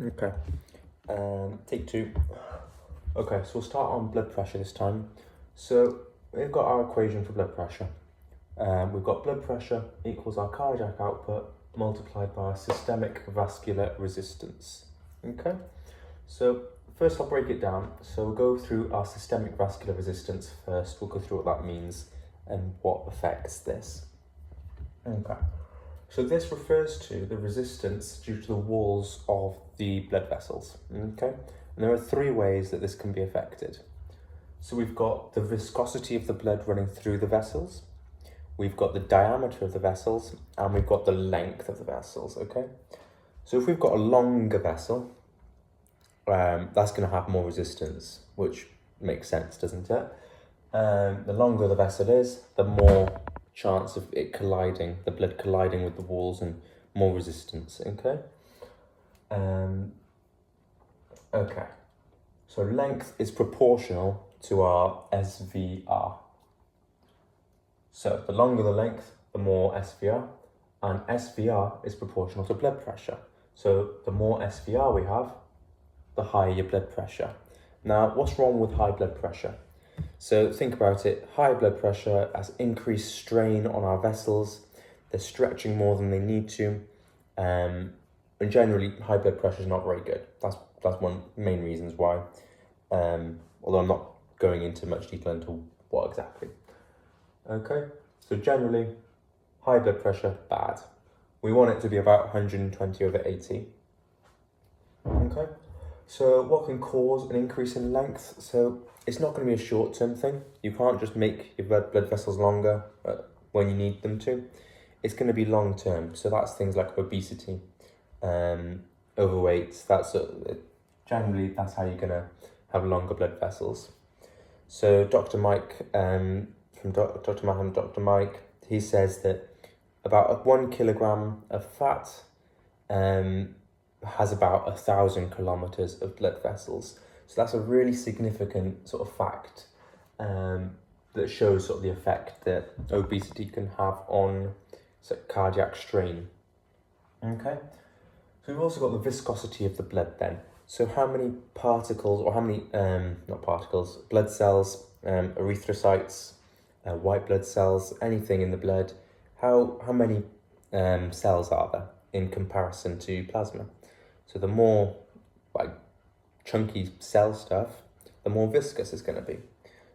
Okay, take two. Okay, so we'll start on blood pressure this time. So we've got our equation for blood pressure. We've got blood pressure equals our cardiac output multiplied by our systemic vascular resistance. Okay, so first I'll break it down. So we'll go through our systemic vascular resistance first. We'll go through what that means and what affects this. Okay. So this refers to the resistance due to the walls of the blood vessels, okay? And there are three ways that this can be affected. So we've got the viscosity of the blood running through the vessels, we've got the diameter of the vessels, and we've got the length of the vessels, okay? So if we've got a longer vessel, that's going to have more resistance, which makes sense, doesn't it? The longer the vessel is, the more chance of it colliding, the blood colliding with the walls, and more resistance, okay? Okay, so length is proportional to our SVR. So the longer the length, the more SVR, and SVR is proportional to blood pressure. So the more SVR we have, the higher your blood pressure. Now, what's wrong with high blood pressure? So think about it, high blood pressure has increased strain on our vessels, they're stretching more than they need to, and generally high blood pressure is not very good. That's one of the main reasons why, although I'm not going into much detail into what exactly. Okay, so generally, high blood pressure, bad. We want it to be about 120/80. Okay, so what can cause an increase in length? So it's not going to be a short-term thing. You can't just make your blood vessels longer when you need them to. It's going to be long-term. So that's things like obesity, overweight. Generally that's how you're going to have longer blood vessels. So Dr. Mike, from Dr. Matt and Dr. Mike, he says that about 1 kilogram of fat has about 1,000 kilometers of blood vessels. So that's a really significant sort of fact that shows sort of the effect that obesity can have on cardiac strain. Okay, so we've also got the viscosity of the blood then. So how many particles, or how many, not particles, blood cells, erythrocytes, white blood cells, anything in the blood, how many cells are there in comparison to plasma? So the more chunky cell stuff, the more viscous it's going to be.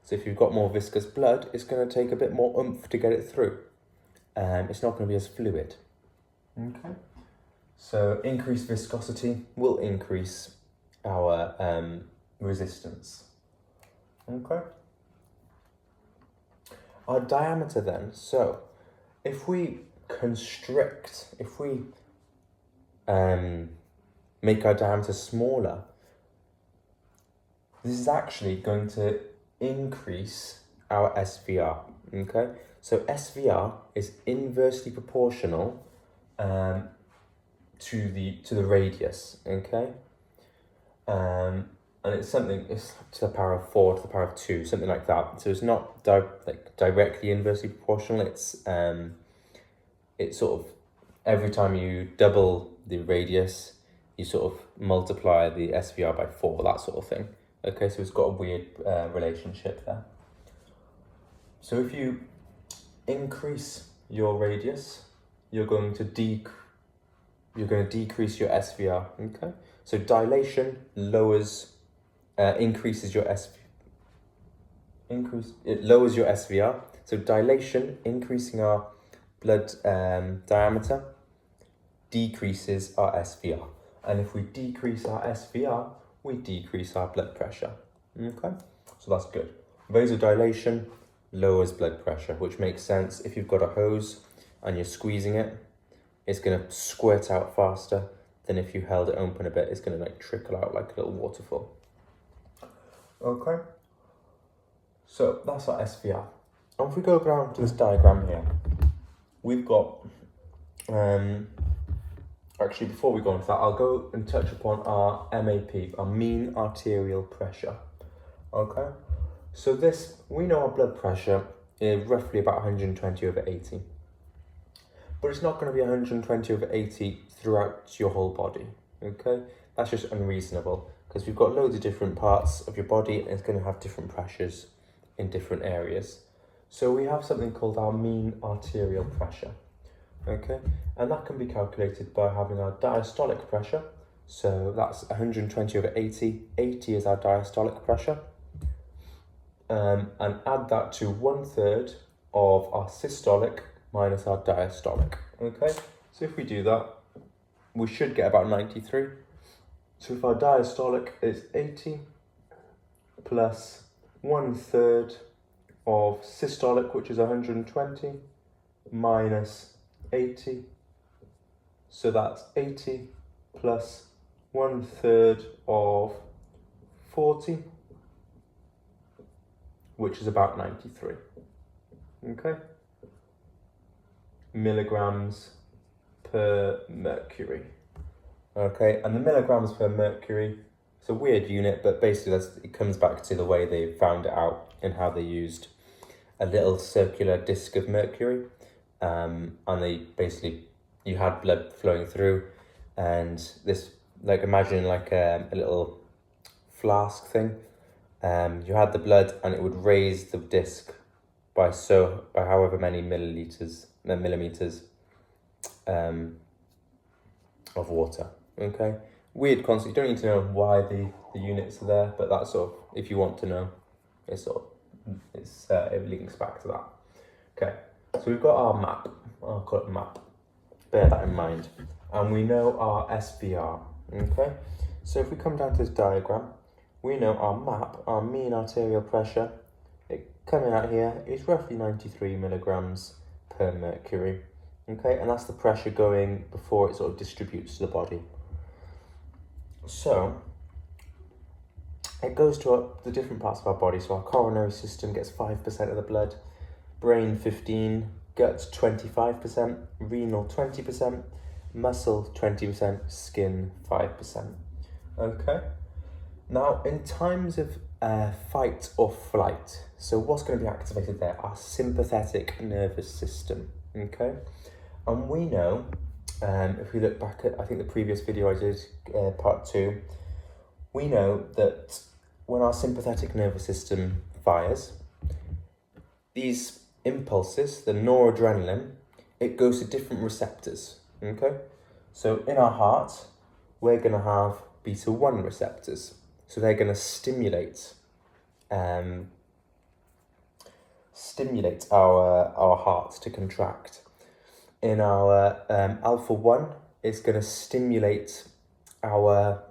So if you've got more viscous blood, it's going to take a bit more oomph to get it through. It's not going to be as fluid. Okay. So increased viscosity will increase our resistance. Okay. Our diameter then. So if we constrict, if we make our diameter smaller, this is actually going to increase our SVR, okay? So SVR is inversely proportional to the radius, okay? And it's to the power of 4 to the power of 2, something like that. So it's not directly inversely proportional. It's sort of every time you double the radius, you sort of multiply the SVR by 4, that sort of thing. Okay, so it's got a weird relationship there. So if you increase your radius, you're going to decrease your SVR. Okay, so dilation increases your it lowers your SVR. So dilation, increasing our blood diameter, decreases our SVR. And if we decrease our SVR, we decrease our blood pressure. Okay, so that's good. Vasodilation lowers blood pressure, which makes sense. If you've got a hose and you're squeezing it, it's going to squirt out faster than if you held it open a bit. It's going to trickle out like a little waterfall. Okay, so that's our SVR. And if we go down to this diagram here, we've got actually, before we go into that, I'll go and touch upon our MAP, our mean arterial pressure. Okay, so we know our blood pressure is roughly about 120/80. But it's not going to be 120/80 throughout your whole body. okay? That's just unreasonable because we've got loads of different parts of your body and it's going to have different pressures in different areas. So we have something called our mean arterial pressure, okay? And that can be calculated by having our diastolic pressure. So that's 120 over 80. 80 is our diastolic pressure. And add that to 1/3 of our systolic minus our diastolic, okay? So if we do that, we should get about 93. So if our diastolic is 80 plus 1/3 of systolic, which is 120, minus 80. So that's 80 plus 1/3 of 40, which is about 93, okay? Milligrams per mercury. Okay, and the milligrams per mercury, it's a weird unit, but basically it comes back to the way they found it out and how they used a little circular disc of mercury, and they basically, you had blood flowing through, and this, like imagine like a little flask thing, you had the blood and it would raise the disc by however many millimeters of water, okay? Weird concept, you don't need to know why the units are there, but that's sort of, if you want to know, it links back to that. Okay, so we've got our map, I'll call it map, bear that in mind, and we know our SVR, okay? So if we come down to this diagram, we know our map, our mean arterial pressure, coming out here is roughly 93 milligrams per mercury, okay? And that's the pressure going before it sort of distributes to the body. So it goes to the different parts of our body. So our coronary system gets 5% of the blood, brain 15%, gut 25%, renal 20%, muscle 20%, skin 5%. Okay. Now, in times of fight or flight, so what's going to be activated there? Our sympathetic nervous system, okay? And we know, if we look back at, I think the previous video I did, part 2, we know that when our sympathetic nervous system fires, these impulses, the noradrenaline, it goes to different receptors, okay? So in our heart, we're going to have beta 1 receptors. So they're going to stimulate our heart to contract. In our alpha 1, it's going to stimulate our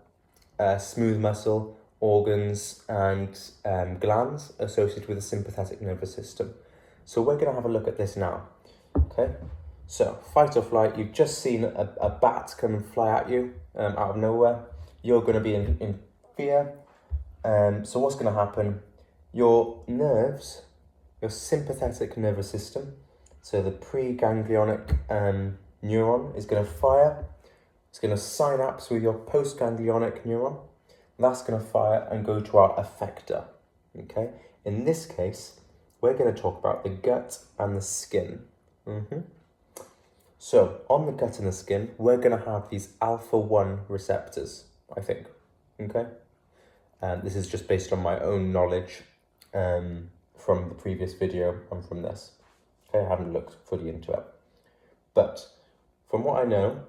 smooth muscle, organs, and glands associated with the sympathetic nervous system. So we're going to have a look at this now. Okay, so fight or flight, you've just seen a bat come and fly at you out of nowhere. You're going to be in fear. So what's going to happen? Your nerves, your sympathetic nervous system, so the preganglionic neuron is going to fire. It's going to synapse with your postganglionic neuron. That's going to fire and go to our effector. Okay. In this case, we're going to talk about the gut and the skin. So on the gut and the skin, we're going to have these alpha 1 receptors, I think. Okay. This is just based on my own knowledge from the previous video and from this. Okay, I haven't looked fully into it. But from what I know,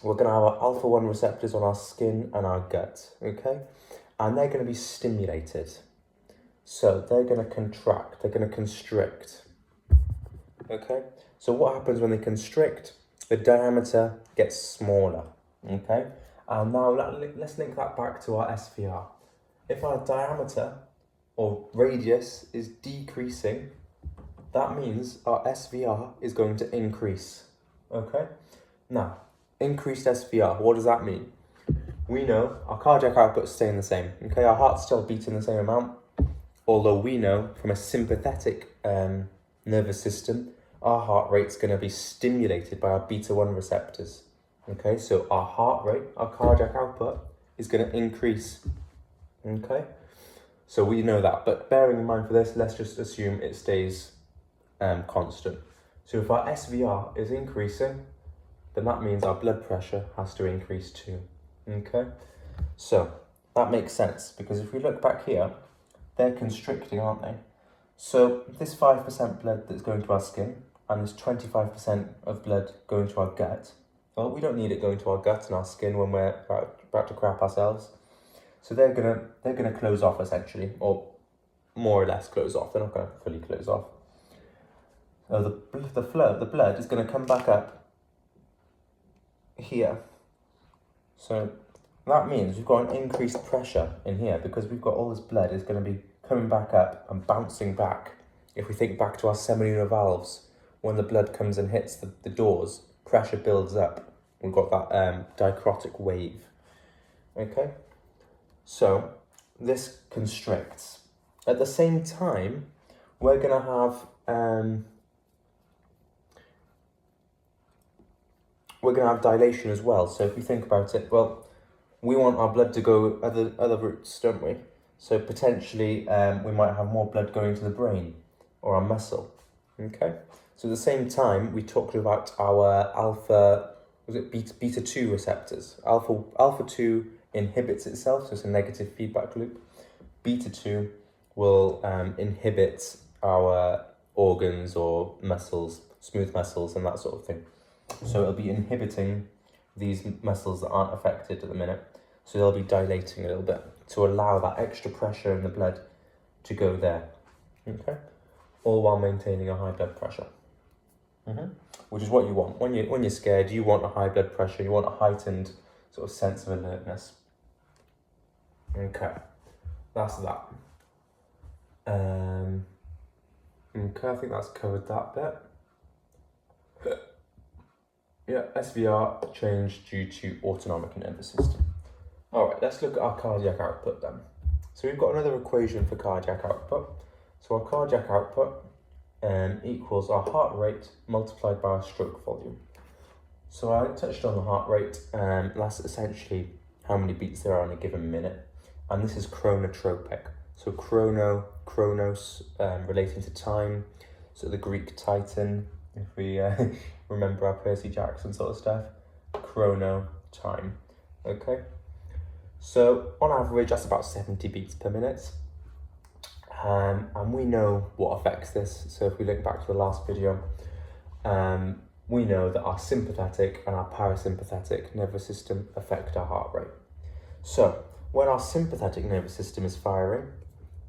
we're going to have our alpha 1 receptors on our skin and our gut, okay? And they're going to be stimulated. So they're going to contract, they're going to constrict, okay? So what happens when they constrict? The diameter gets smaller, okay? And now let's link that back to our SVR. If our diameter or radius is decreasing, that means our SVR is going to increase, okay? Now, increased SVR, what does that mean? We know our cardiac output is staying the same, okay? Our heart's still beating the same amount, although we know from a sympathetic nervous system, our heart rate's going to be stimulated by our beta 1 receptors, okay? So our heart rate, our cardiac output is going to increase, okay? So we know that, but bearing in mind for this, let's just assume it stays constant. So if our SVR is increasing, then that means our blood pressure has to increase too. Okay, so that makes sense, because if we look back here, they're constricting, aren't they? So this 5% blood that's going to our skin and this 25% of blood going to our gut, well, we don't need it going to our gut and our skin when we're about to crap ourselves. So they're gonna close off essentially, or more or less close off. They're not gonna fully close off. So the blood is gonna come back up here. So that means we've got an increased pressure in here, because we've got all this blood is going to be coming back up and bouncing back. If we think back to our seminilar valves, when the blood comes and hits the doors, pressure builds up. We've got that dichrotic wave. Okay, so this constricts. At the same time, we're going to have dilation as well. So if we think about it, well, we want our blood to go other routes, don't we? So potentially we might have more blood going to the brain or our muscle. Okay. So at the same time, we talked about our beta 2 receptors. Alpha 2 inhibits itself, so it's a negative feedback loop. Beta 2 will inhibit our organs or muscles, smooth muscles and that sort of thing. So it'll be inhibiting these muscles that aren't affected at the minute. So they'll be dilating a little bit to allow that extra pressure in the blood to go there. Okay, all while maintaining a high blood pressure. Which is what you want when you're scared. You want a high blood pressure. You want a heightened sort of sense of alertness. Okay, that's that. Okay, I think that's covered that bit. Yeah, SVR changed due to autonomic nervous system. All right, let's look at our cardiac output then. So we've got another equation for cardiac output. So our cardiac output equals our heart rate multiplied by our stroke volume. So I touched on the heart rate, that's essentially how many beats there are in a given minute. And this is chronotropic. So chronos, relating to time. So the Greek Titan, if we remember our Percy Jackson sort of stuff. Chrono, time. Okay. So on average, that's about 70 beats per minute. And we know what affects this. So if we look back to the last video, we know that our sympathetic and our parasympathetic nervous system affect our heart rate. So when our sympathetic nervous system is firing,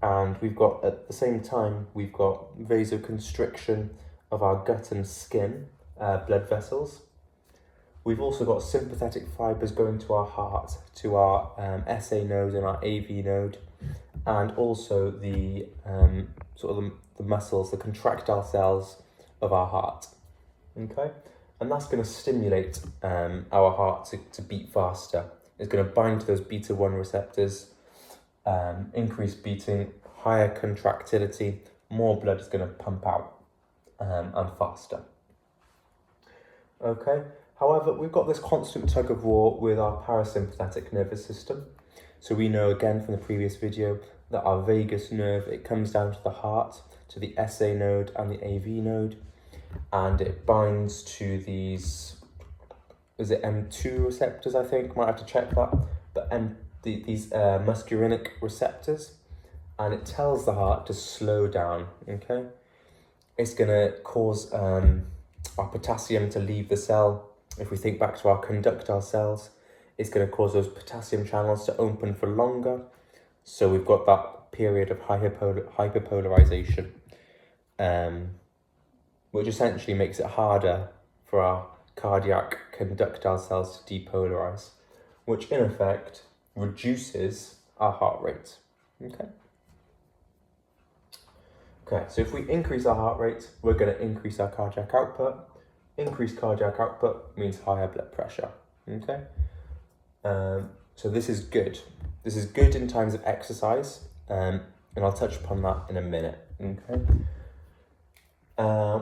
and we've got, at the same time, we've got vasoconstriction of our gut and skin, blood vessels. We've also got sympathetic fibers going to our heart, to our SA node and our AV node, and also the the muscles, the contractile cells of our heart. Okay, and that's going to stimulate our heart to beat faster. It's going to bind to those beta 1 receptors, increase beating, higher contractility, more blood is going to pump out and faster. Okay, however, we've got this constant tug of war with our parasympathetic nervous system. So we know again from the previous video that our vagus nerve, it comes down to the heart, to the SA node and the AV node, and it binds to these, is it M2 receptors, I think, might have to check that, but these muscarinic receptors, and it tells the heart to slow down, okay? It's gonna cause our potassium to leave the cell. If we think back to our conductile cells, it's going to cause those potassium channels to open for longer. So we've got that period of hyperpolarization, which essentially makes it harder for our cardiac conductile cells to depolarize, which in effect reduces our heart rate. Okay, so if we increase our heart rate, we're going to increase our cardiac output. Increased cardiac output means higher blood pressure. Okay, so this is good. This is good in times of exercise, and I'll touch upon that in a minute. Okay.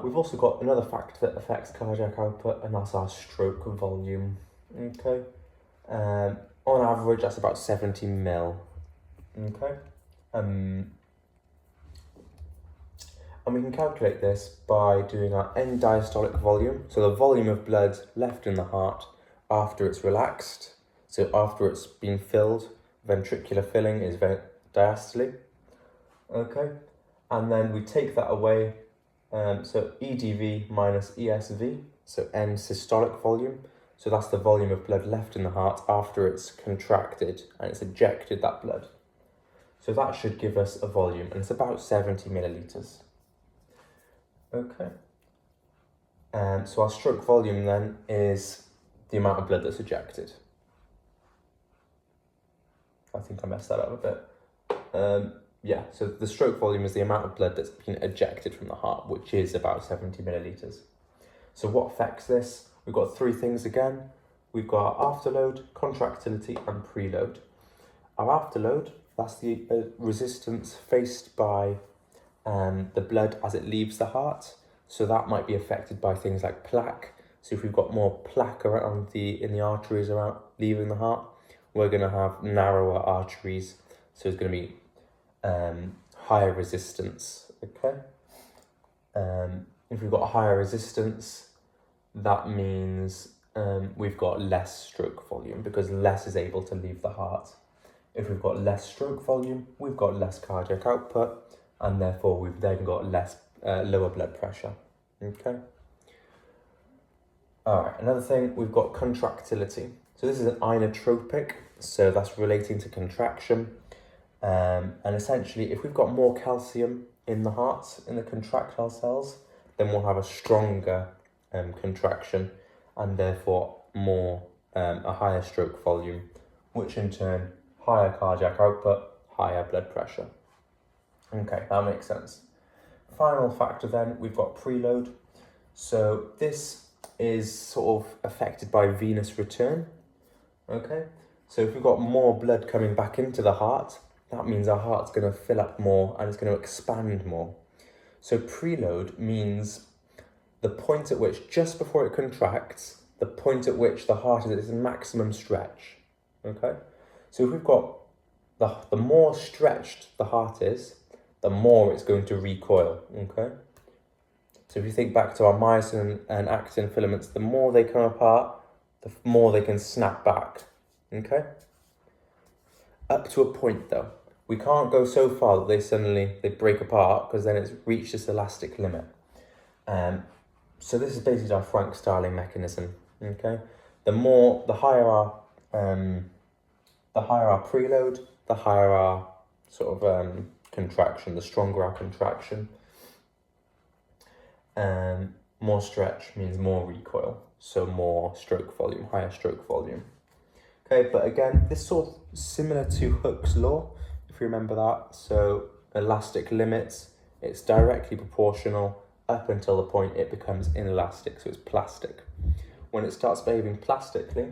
We've also got another factor that affects cardiac output, and that's our stroke volume. Okay. On average, that's about 70 mil. Okay. And we can calculate this by doing our end diastolic volume, so the volume of blood left in the heart after it's relaxed. So after it's been filled, ventricular filling is diastole. Okay, and then we take that away. So EDV minus ESV, so end systolic volume. So that's the volume of blood left in the heart after it's contracted and it's ejected that blood. So that should give us a volume, and it's about 70 millilitres. Okay. So our stroke volume then is the amount of blood that's ejected. I think I messed that up a bit. Yeah, so the stroke volume is the amount of blood that's been ejected from the heart, which is about 70 millilitres. So what affects this? We've got three things again. We've got our afterload, contractility and preload. Our afterload, that's the resistance faced by the blood as it leaves the heart. So that might be affected by things like plaque. So if we've got more plaque around in the arteries around leaving the heart, we're going to have narrower arteries. So it's going to be higher resistance. Okay. If we've got a higher resistance, that means we've got less stroke volume because less is able to leave the heart. If we've got less stroke volume, we've got less cardiac output, and therefore we've then got lower blood pressure. Okay. All right, another thing, we've got contractility. So this is an inotropic, so that's relating to contraction. And essentially, if we've got more calcium in the heart, in the contractile cells, then we'll have a stronger contraction and therefore a higher stroke volume, which in turn, higher cardiac output, higher blood pressure. Okay, that makes sense. Final factor then, we've got preload. So this is sort of affected by venous return. Okay, so if we've got more blood coming back into the heart, that means our heart's going to fill up more and it's going to expand more. So preload means the point at which, just before it contracts, the point at which the heart is at its maximum stretch. Okay, so if we've got the more stretched the heart is, the more it's going to recoil. Okay, so if you think back to our myosin and actin filaments, the more they come apart, the more they can snap back. Okay, up to a point though. We can't go so far that they break apart, because then it's reached this elastic limit. So this is basically our Frank-Starling mechanism. Okay, the higher our preload, the higher our sort of contraction, the stronger our contraction. More stretch means more recoil, so more stroke volume, higher stroke volume. Okay, but again, this is sort of similar to Hooke's law, if you remember that. So elastic limits, it's directly proportional up until the point it becomes inelastic, so it's plastic. When it starts behaving plastically,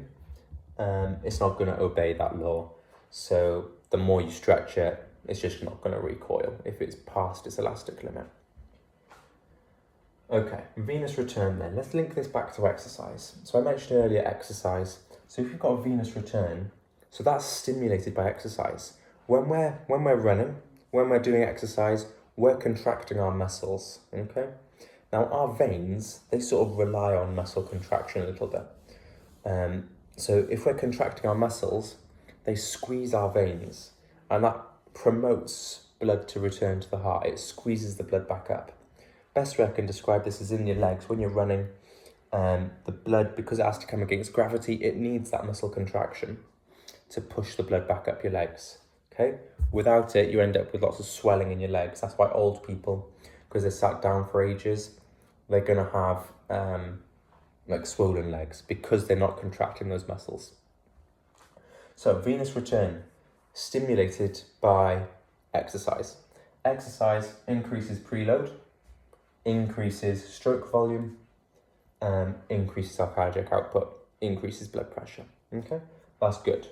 it's not going to obey that law. So the more you stretch it, it's just not going to recoil if it's past its elastic limit. Okay, venous return then. Let's link this back to exercise. So I mentioned earlier exercise. So if you've got a venous return, so that's stimulated by exercise. When we're running, when we're doing exercise, we're contracting our muscles, okay? Now our veins, they sort of rely on muscle contraction a little bit. So if we're contracting our muscles, they squeeze our veins, and that promotes blood to return to the heart. It squeezes the blood back up. Best way I can describe this is in your legs. When you're running, the blood, because it has to come against gravity, it needs that muscle contraction to push the blood back up your legs. Okay, without it, you end up with lots of swelling in your legs. That's why old people, because they sat down for ages, they're gonna have like swollen legs because they're not contracting those muscles. So venous return, stimulated by exercise. Exercise increases preload, increases stroke volume, increases our cardiac output, increases blood pressure. Okay, that's good.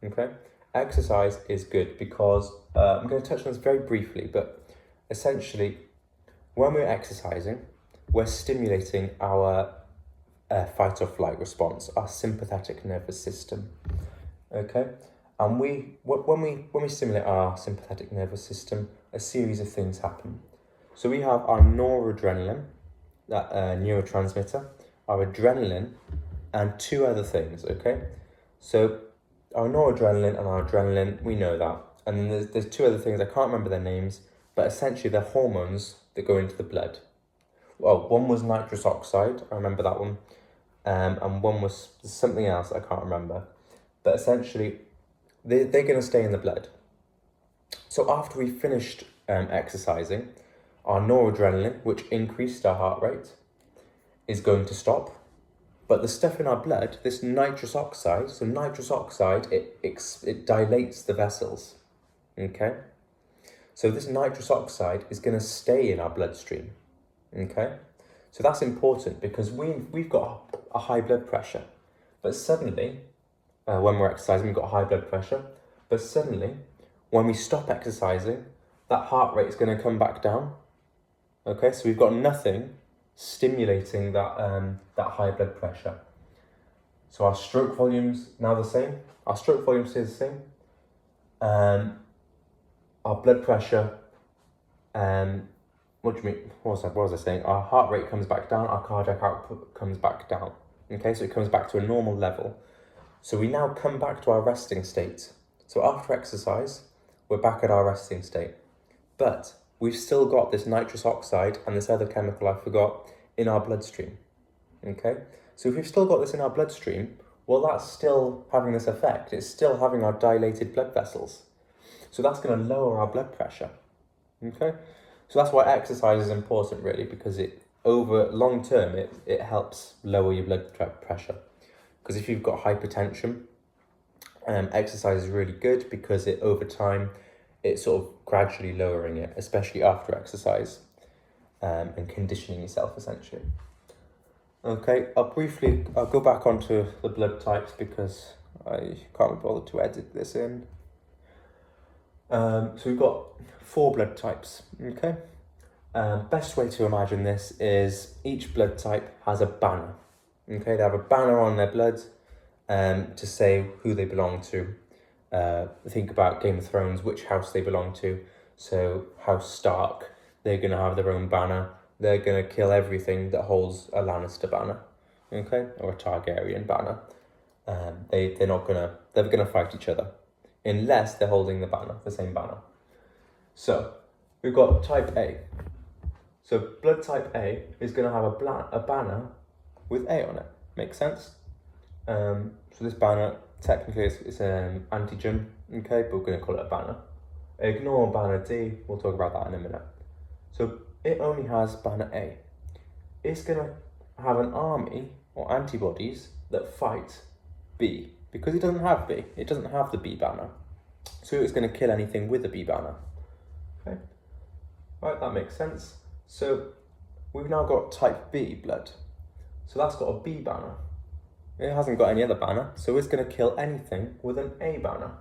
Okay, exercise is good because I'm going to touch on this very briefly, but essentially, when we're exercising, we're stimulating our fight or flight response, our sympathetic nervous system. Okay, and when we stimulate our sympathetic nervous system, a series of things happen. So we have our noradrenaline, that neurotransmitter, our adrenaline, and two other things. Okay, So our noradrenaline and our adrenaline, we know that. And then there's two other things, I can't remember their names, but essentially they're hormones that go into the blood. Well, one was nitrous oxide, I remember that one. And one was something else, I can't remember. But essentially, they're going to stay in the blood. So after we finished exercising, our noradrenaline, which increased our heart rate, is going to stop. But the stuff in our blood, this nitrous oxide, so nitrous oxide, it dilates the vessels, okay? So this nitrous oxide is going to stay in our bloodstream, okay? So that's important because we've got a high blood pressure, but suddenly, when we're exercising, we've got high blood pressure, but suddenly, when we stop exercising, that heart rate is going to come back down, okay? So we've got nothing stimulating that high blood pressure. So our stroke volume's now the same. Our stroke volume stays the same. Our blood pressure, what do you mean? What was I saying? Our heart rate comes back down, our cardiac output comes back down. Okay, so it comes back to a normal level. So we now come back to our resting state. So after exercise, we're back at our resting state. But we've still got this nitrous oxide and this other chemical I forgot in our bloodstream, okay? So if we've still got this in our bloodstream, well, that's still having this effect. It's still having our dilated blood vessels. So that's going to lower our blood pressure, okay? So that's why exercise is important, really, because over long term, it helps lower your blood pressure. Because if you've got hypertension, exercise is really good because over time, it's sort of gradually lowering it, especially after exercise, and conditioning yourself, essentially. Okay, I'll go back onto the blood types because I can't be bothered to edit this in. So we've got 4 blood types, okay? Best way to imagine this is each blood type has a banner, okay? They have a banner on their blood to say who they belong to. Think about Game of Thrones, which house they belong to. So House Stark, they're going to have their own banner. They're going to kill everything that holds a Lannister banner, okay, or a Targaryen banner. They're going to fight each other unless they're holding the same banner. So we've got type A. So blood type A is going to have a banner with A on it. Makes sense? So this banner technically is an antigen, okay, but we're going to call it a banner. Ignore banner D, we'll talk about that in a minute. So it only has banner A. It's going to have an army or antibodies that fight B, because it doesn't have B. It doesn't have the B banner. So it's going to kill anything with the B banner. Okay, right, that makes sense. So we've now got type B blood. So that's got a B banner. It hasn't got any other banner, so it's going to kill anything with an A banner.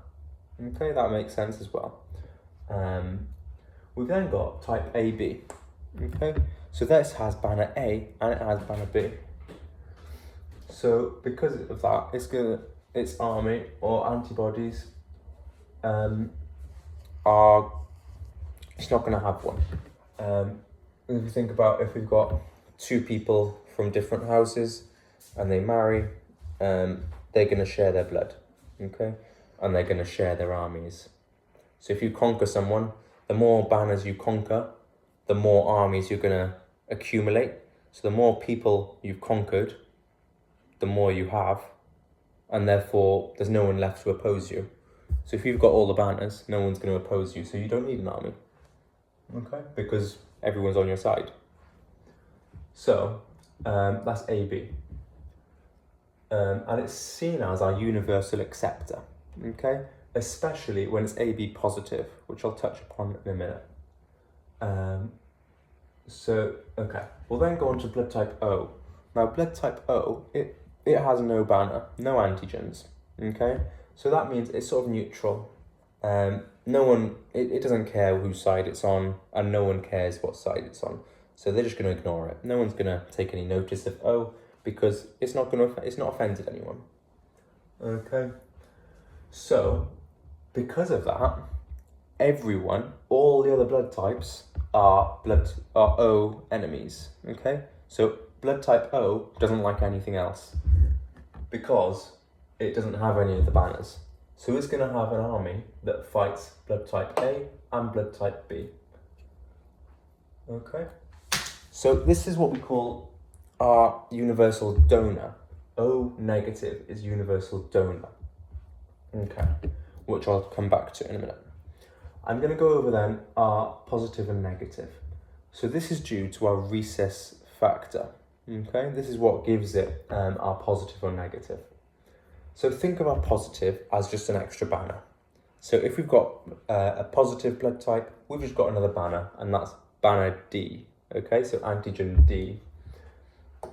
Okay, that makes sense as well. We've then got type AB. Okay, so this has banner A and it has banner B. So because of that, its army or antibodies it's not going to have one. If you think about if we've got 2 people from different houses and they marry, they're going to share their blood, okay? And they're going to share their armies. So if you conquer someone, the more banners you conquer, the more armies you're going to accumulate. So the more people you've conquered, the more you have, and therefore there's no one left to oppose you. So if you've got all the banners, no one's going to oppose you, so you don't need an army, okay? Because everyone's on your side. So that's AB. And it's seen as our universal acceptor, okay? Especially when it's AB positive, which I'll touch upon in a minute. Okay, we'll then go on to blood type O. Now, blood type O, it has no banner, no antigens, okay? So that means it's sort of neutral. No one, it doesn't care whose side it's on, and no one cares what side it's on. So they're just going to ignore it. No one's going to take any notice of O, because it's not offended anyone. Okay. So, because of that, all the other blood types are O enemies. Okay. So blood type O doesn't like anything else, because it doesn't have any of the banners. So it's going to have an army that fights blood type A and blood type B. Okay? So this is what we call our universal donor. O negative is universal donor. Okay, which I'll come back to in a minute. I'm going to go over then our positive and negative. So this is due to our rhesus factor. Okay, this is what gives it our positive or negative. So think of our positive as just an extra banner. So if we've got a positive blood type, we've just got another banner, and that's banner D. Okay, so antigen D.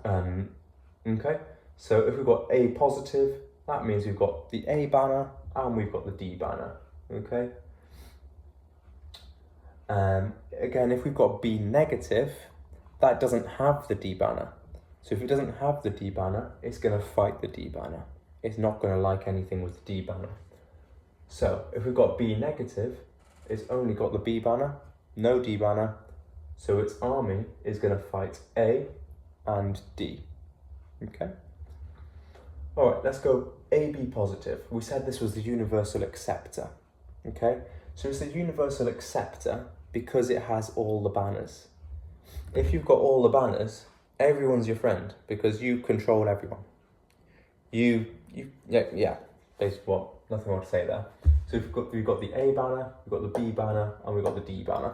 Okay, so if we've got A positive, that means we've got the A banner and we've got the D banner. Okay. Again, if we've got B negative, that doesn't have the D banner. So if it doesn't have the D banner, it's going to fight the D banner. It's not going to like anything with the D banner. So if we've got B negative, it's only got the B banner, no D banner. So its army is going to fight A and D. Okay. All right, let's go AB positive. We said this was the universal acceptor. Okay. So it's the universal acceptor because it has all the banners. If you've got all the banners, everyone's your friend because you control everyone. Yeah, basically what, nothing more to say there. So we've got the A banner, we've got the B banner, and we've got the D banner.